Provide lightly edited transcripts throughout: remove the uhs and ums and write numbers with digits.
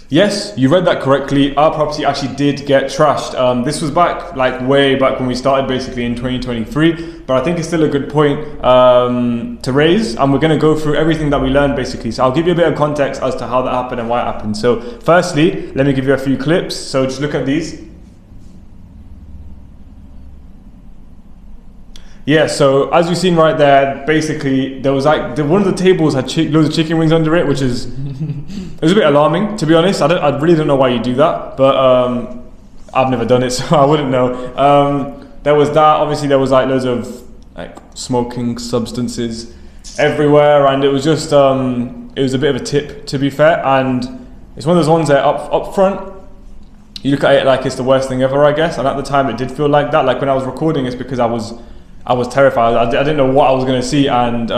Yes, you read that correctly. Our property actually did get trashed. This was way back when we started, basically in 2023. But I think it's still a good point to raise, and we're going to go through everything that we learned, basically. So I'll give you a bit of context as to how that happened and why it happened. So firstly, let me give you a few clips. So just look at these. Yeah, so as you've seen right there, basically there was one of the tables had loads of chicken wings under it, which is it was a bit alarming, to be honest. I really don't know why you do that, but I've never done it, so I wouldn't know. There was that. Obviously, there was loads of smoking substances everywhere, and it was just it was a bit of a tip, to be fair. And it's one of those ones that up front, you look at it like it's the worst thing ever, I guess. And at the time, it did feel like that. Like when I was recording, it's because I was terrified. I didn't know what I was going to see, and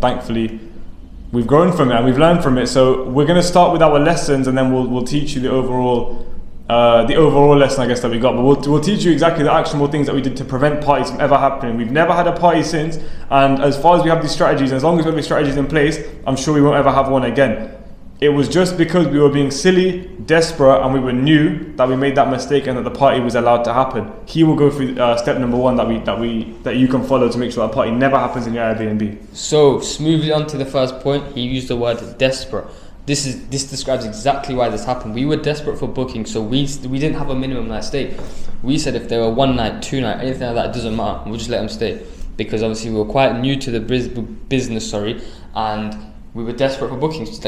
thankfully we've grown from it and we've learned from it. So we're going to start with our lessons, and then we'll teach you the overall lesson, I guess, that we got. But we'll teach you exactly the actionable things that we did to prevent parties from ever happening. We've never had a party since, and as far as we have these strategies, and as long as we have these strategies in place, I'm sure we won't ever have one again. It was just because we were being silly, desperate, and we were new that we made that mistake, and that the party was allowed to happen. He will go through step number one that you can follow to make sure that party never happens in your Airbnb. So smoothly on to the first point, he used the word desperate. This describes exactly why this happened. We were desperate for booking, so we didn't have a minimum night stay. We said if they were 1 night, 2 night, anything like that, it doesn't matter. We'll just let them stay, because obviously we were quite new to the business, and we were desperate for bookings,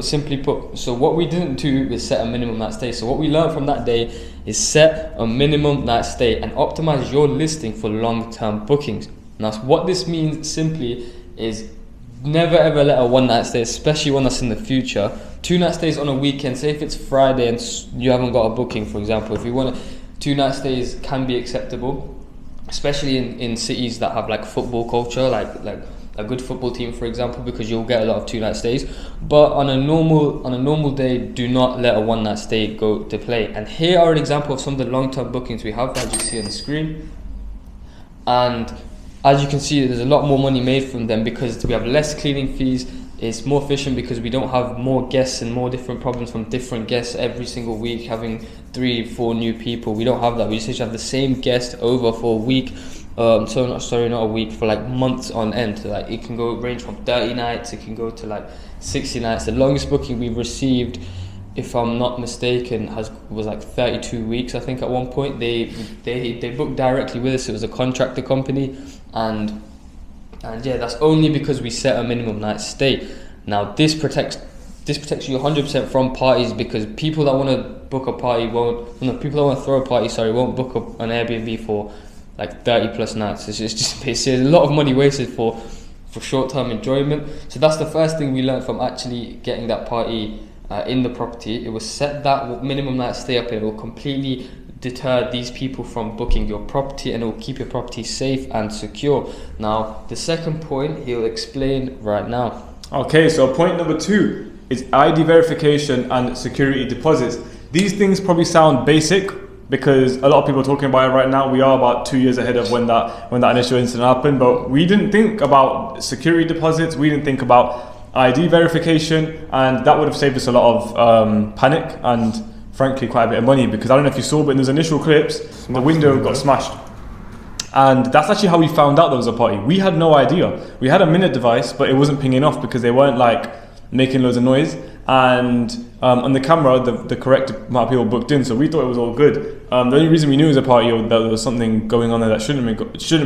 simply put. So what we didn't do is set a minimum night stay. So what we learned from that day is set a minimum night stay and optimize your listing for long-term bookings. Now, what this means simply is never ever let a 1 night stay, especially one that's in the future. 2 night stays on a weekend, say if it's Friday and you haven't got a booking, for example. If you want 2 night stays can be acceptable, especially in cities that have football culture, like a good football team, for example, because you'll get a lot of 2 night stays. But on a normal day, do not let a 1 night stay go to play. And here are an example of some of the long-term bookings we have, as you see on the screen. And as you can see, there's a lot more money made from them because we have less cleaning fees. It's more efficient because we don't have more guests and more different problems from different guests every single week, having 3-4 new people. We don't have that. We just have the same guest over for a week. Not a week, for months on end. So, it can range from 30 nights, it can go to 60 nights. The longest booking we've received, if I'm not mistaken, was 32 weeks, I think, at one point. They booked directly with us. It was a contractor company, and yeah, that's only because we set a minimum night stay. Now this protects you 100% from parties, because people that want to book a party people that want to throw a party, won't book up an Airbnb for 30 plus nights. It's a lot of money wasted for short-term enjoyment. So that's the first thing we learned from actually getting that party in the property. It was set that minimum night stay up, and it will completely deter these people from booking your property, and it will keep your property safe and secure. Now, the second point he'll explain right now. Okay, so point number 2 is ID verification and security deposits. These things probably sound basic, because a lot of people are talking about it right now. We are about 2 years ahead of when that initial incident happened, but we didn't think about security deposits. We didn't think about ID verification, and that would have saved us a lot of panic and, frankly, quite a bit of money. Because I don't know if you saw, but in those initial clips, the window got smashed, and that's actually how we found out there was a party. We had no idea. We had a minute device, but it wasn't pinging off because they weren't making loads of noise. And on the camera, the correct amount of people booked in, so we thought it was all good. The only reason we knew it was a party, or that there was something going on there that shouldn't have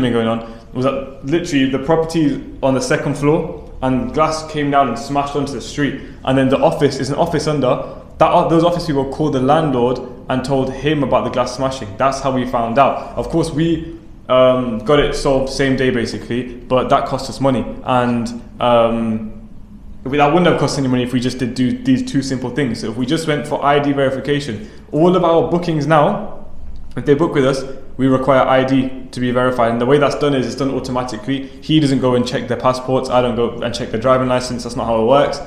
been going on, was that literally the property on the second floor, and glass came down and smashed onto the street. And then the office is an office under that. Those office people called the landlord and told him about the glass smashing. That's how we found out. Of course, we got it solved same day, basically, but that cost us money. And that wouldn't have cost any money if we just did do these 2 simple things. So if we just went for ID verification, all of our bookings now, if they book with us, we require ID to be verified. And the way that's done is it's done automatically. He doesn't go and check their passports. I don't go and check their driving license. That's not how it works.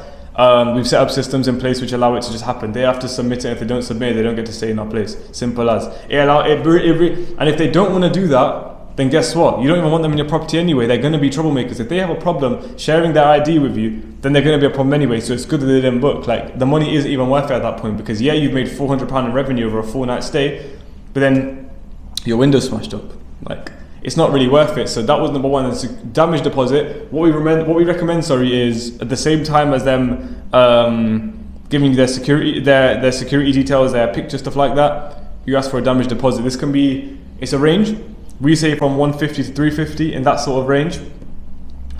We've set up systems in place which allow it to just happen. They have to submit it. If they don't submit it, they don't get to stay in our place. Simple as. And if they don't want to do that, then guess what? You don't even want them in your property anyway. They're going to be troublemakers. If they have a problem sharing their ID with you, then they're going to be a problem anyway. So it's good that they didn't book. Like, the money isn't even worth it at that point, because yeah, you've made £400 in revenue over a 4-night stay, but then your window's smashed up. Like, it's not really worth it. So that was number one. It's a damage deposit. What we recommend, is at the same time as them giving you their security details, their picture, stuff like that, you ask for a damage deposit. This can be, it's a range. We say from 150 to 350, in that sort of range.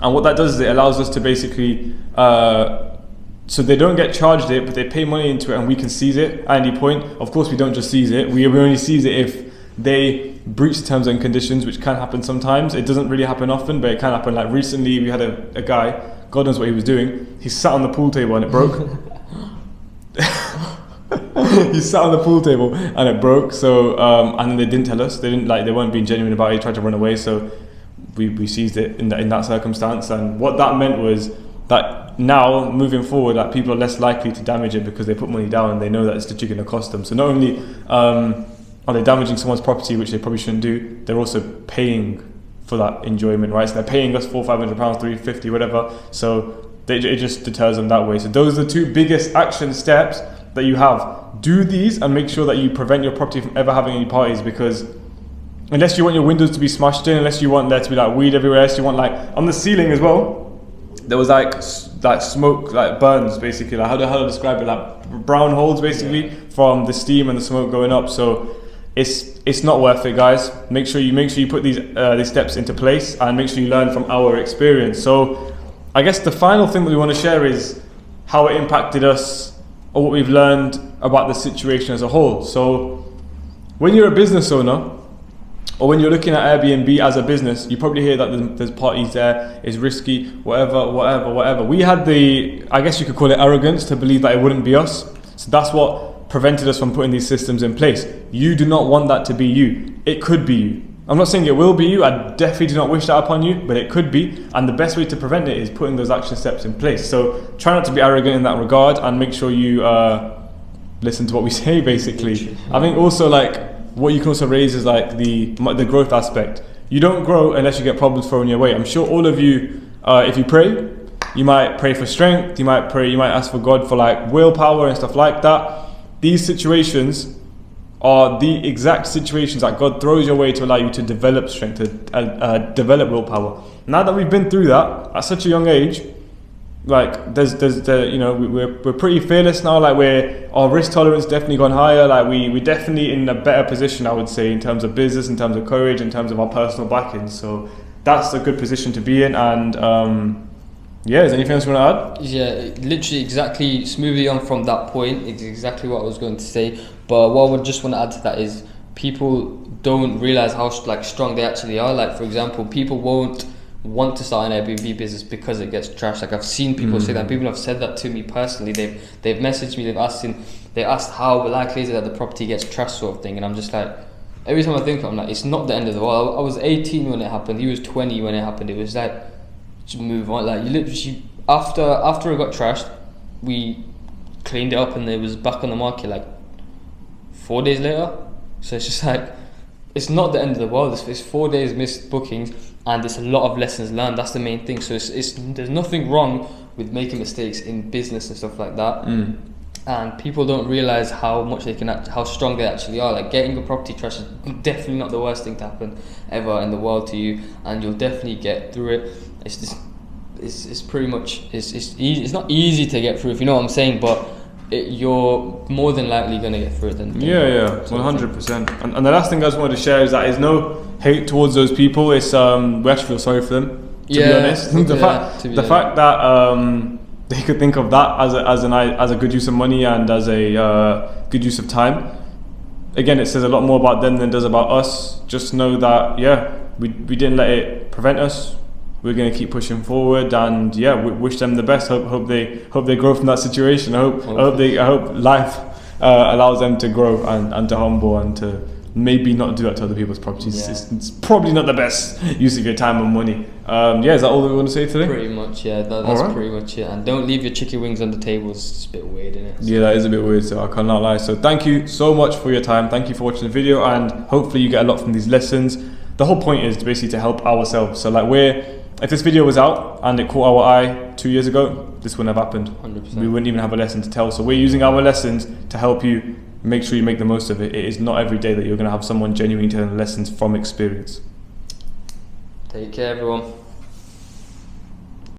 And what that does is it allows us to basically, so they don't get charged it, but they pay money into it and we can seize it at any point. Of course, we don't just seize it. We only seize it if they breach terms and conditions, which can happen sometimes. It doesn't really happen often, but it can happen. Like recently, we had a guy, God knows what he was doing. He sat on the pool table and it broke. He sat on the pool table and it broke. So and then they didn't tell us. They weren't being genuine about it. He tried to run away. So we seized it in that circumstance. And what that meant was that now moving forward, that people are less likely to damage it because they put money down and they know that it's literally going to cost them. So not only are they damaging someone's property, which they probably shouldn't do, they're also paying for that enjoyment, right? So they're paying us £400, £500, £350, whatever. So it just deters them that way. So those are the two biggest action steps that you have. Do these and make sure that you prevent your property from ever having any parties, because unless you want your windows to be smashed in, unless you want there to be like weed everywhere, unless you want like on the ceiling as well, there was like smoke, like burns basically, like how do I describe it, like brown holes basically from the steam and the smoke going up. So it's not worth it, guys. Make sure you put these steps into place and make sure you learn from our experience. So I guess the final thing that we want to share is how it impacted us, or what we've learned about the situation as a whole. So when you're a business owner, or when you're looking at Airbnb as a business, you probably hear that there's parties there, it's risky, whatever. We had I guess you could call it arrogance, to believe that it wouldn't be us. So that's what prevented us from putting these systems in place. You do not want that to be you. It could be you. I'm not saying it will be you. I definitely do not wish that upon you, but it could be. And the best way to prevent it is putting those action steps in place. So try not to be arrogant in that regard, and make sure you listen to what we say, basically. I think also, like, what you can also raise is like the growth aspect. You don't grow unless you get problems thrown your way. I'm sure all of you, if you pray, you might pray for strength, you might ask for God for like willpower and stuff like that. These situations are the exact situations that God throws your way to allow you to develop strength, to develop willpower. Now that we've been through that at such a young age, like we're pretty fearless now. Like our risk tolerance definitely gone higher. Like we're definitely in a better position, I would say, in terms of business, in terms of courage, in terms of our personal backing. So that's a good position to be in. And yeah, is there anything else you want to add? Yeah, literally exactly, smoothly on from that point, it's exactly what I was going to say. But what I would just want to add to that is people don't realise how strong they actually are. Like, for example, people won't want to start an Airbnb business because it gets trashed. Like, I've seen people say that. People have said that to me personally. They've messaged me, they asked how likely is it that the property gets trashed, sort of thing. And I'm just like, every time I think of it, I'm like, it's not the end of the world. I was 18 when it happened. He was 20 when it happened. It was like, just move on. Like, you literally, after it got trashed, we cleaned it up and it was back on the market like 4 days later. So it's just like, it's not the end of the world. It's 4 days missed bookings, and it's a lot of lessons learned. That's the main thing. So there's nothing wrong with making mistakes in business and stuff like that. And people don't realize how much how strong they actually are. Like, getting a property trashed is definitely not the worst thing to happen ever in the world to you, and you'll definitely get through it. It's pretty much it's easy. It's not easy to get through, if you know what I'm saying, but you're more than likely going to get through it. 100%. And the last thing I just wanted to share is that there's no hate towards those people. It's we actually feel sorry for them, to be honest. The fact that they could think of that as a good use of money and as a good use of time. Again, it says a lot more about them than it does about us. Just know that we didn't let it prevent us. We're going to keep pushing forward, and we wish them the best. Hope they grow from that situation. I hope life allows them to grow and to humble and to maybe not do that to other people's properties. It's probably not the best use of your time and money. Is that all that we want to say today? Pretty much, that's right. Pretty much it. And don't leave your chicken wings on the table. It's a bit weird, isn't it? Yeah, that is a bit weird, so I cannot lie. So thank you so much for your time. Thank you for watching the video, and hopefully you get a lot from these lessons. the whole point is basically to help ourselves. So like if this video was out and it caught our eye 2 years ago, this wouldn't have happened. 100%. We wouldn't even have a lesson to tell. So we're using our lessons to help you make sure you make the most of it. It is not every day that you're going to have someone genuinely telling lessons from experience. Take care, everyone.